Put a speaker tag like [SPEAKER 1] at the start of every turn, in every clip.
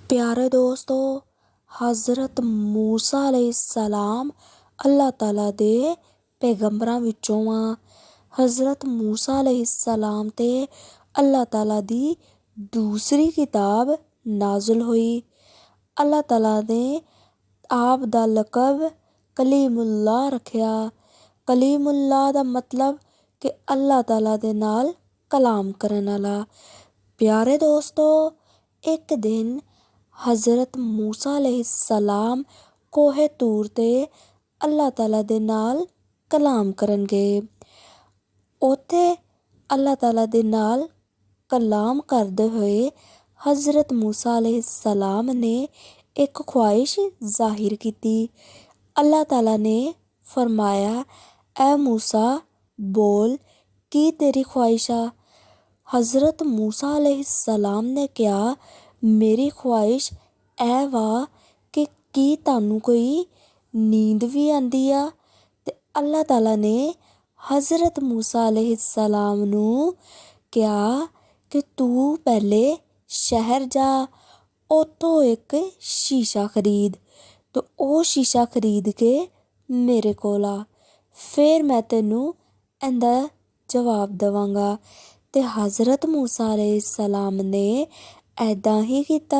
[SPEAKER 1] प्यारे दोस्तों, हज़रत मूसा अलैहिस्सलाम अल्लाह ताला दे पैगंबरां विचों आ। हज़रत मूसा अलैहिस्सलाम ते अल्लाह ताला दी दूसरी किताब नाज़िल होई। अल्लाह ताला ने आप दा लक़ब कलीमुल्लाह रखिया। कलीमुल्लाह दा मतलब कि अल्लाह ताला दे नाल कलाम करन वाला। प्यारे दोस्तों, एक दिन हज़रत मूसा अलैहिस्सलाम कोहे तूर ते अल्लाह ताला दे नाल कलाम करन गए। उत्थे अल्लाह ताला दे नाल कलाम करदे होए हज़रत मूसा अलैहिस्सलाम ने एक ख्वाहिश जाहिर कीती। अल्लाह ताला ने फरमाया, ऐ मूसा बोल, की तेरी ख्वाहिश आ? हज़रत मूसा अलैहिस्सलाम ने कहा, मेरी ख्वाहिश ऐ वा कि की तानू कोई नींद भी आंदी आ? ते अल्लाह ताला ने हज़रत मूसा अलैहिस्सलाम नू कहा कि तू पहले शहर जा, उत्थों एक शीशा खरीद ते ओ शीशा खरीद के मेरे कोल आ, फिर मैं तेनू इंदा जवाब देवांगा। ते हज़रत मूसा अलैहिस्सलाम ने ऐदां ही कीता।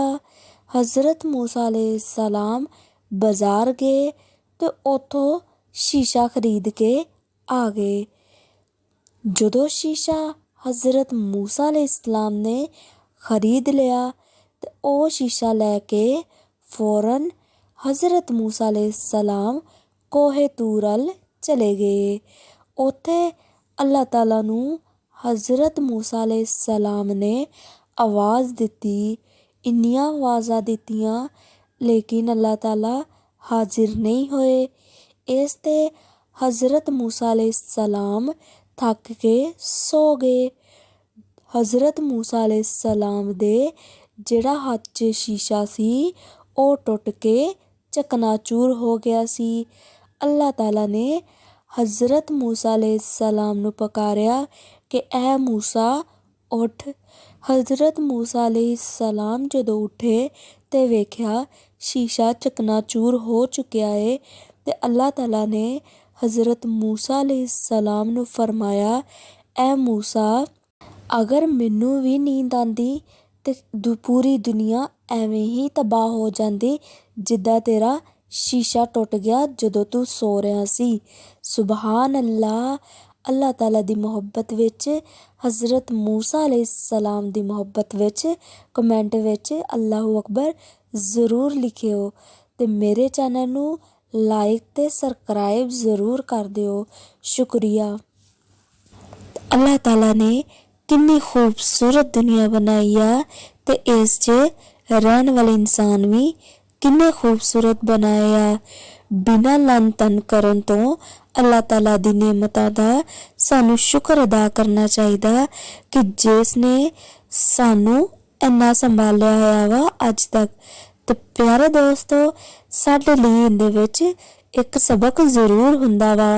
[SPEAKER 1] हज़रत मूसा अलैहिस्सलाम बाज़ार गए ते उत्थों शीशा खरीद के आ गए। जदों शीशा हज़रत मूसा अलैहिस्सलाम ने खरीद लिया ते ओ शीशा लैके फौरन हज़रत मूसा अलैहिस्सलाम कोहे तूर अल चले गए। उत्थे अल्लाह ताला नू हज़रत मूसा अलैहिस्सलाम ने आवाज़ दित्ती। इन्नियां आवाज़ां दित्तियां लेकिन अल्लाह ताला हाजिर नहीं होए। इस ते हज़रत मूसा अलैहिस्सलाम थक के सो गए। हज़रत मूसा अलैहिस्सलाम दे जेड़ा हत्थ च शीशा सी ओ टुट के चकनाचूर हो गया सी। अल्लाह ताला ने हज़रत मूसा अलैहिस्सलाम नू पुकारिया कि ऐ मूसा उठ। हज़रत मूसा अलैहिस्सलाम जदों उठे ते वेख्या शीशा चकनाचूर हो चुकिया है ते अल्लाह ताला ने हज़रत मूसा अलैहिस्सलाम नू फरमाया, ऐ मूसा, अगर मैनू भी नींद आंदी ते पूरी दुनिया एवें ही तबाह हो जांदी जिद्दां तेरा शीशा टुट गया जदों तू सो रहा सी। सुभान अल्लाह। अल्लाह ताला दी मुहब्बत विच, हज़रत मूसा अलैहिस्सलाम दी मुहब्बत विच कमेंट विच अल्लाहू अकबर ज़रूर लिखियो ते मेरे चैनल नू लाइक ते सबसक्राइब ज़रूर कर दियो। शुक्रिया। अल्लाह ताला ने कितनी खूबसूरत दुनिया बनाई आ ते इस च रहने वाले इंसान भी कितने खूबसूरत बनाए आ। बिना लन तन करन तो अल्लाह ताला दी नेमतां दा सानू शुक्र अदा करना चाहिदा कि जिसने सानू इन्ना संभालिया होया वा अज तक। ते प्यारे दोस्तों, साडे लिए इंदे विच एक सबक ज़रूर हुंदा वा।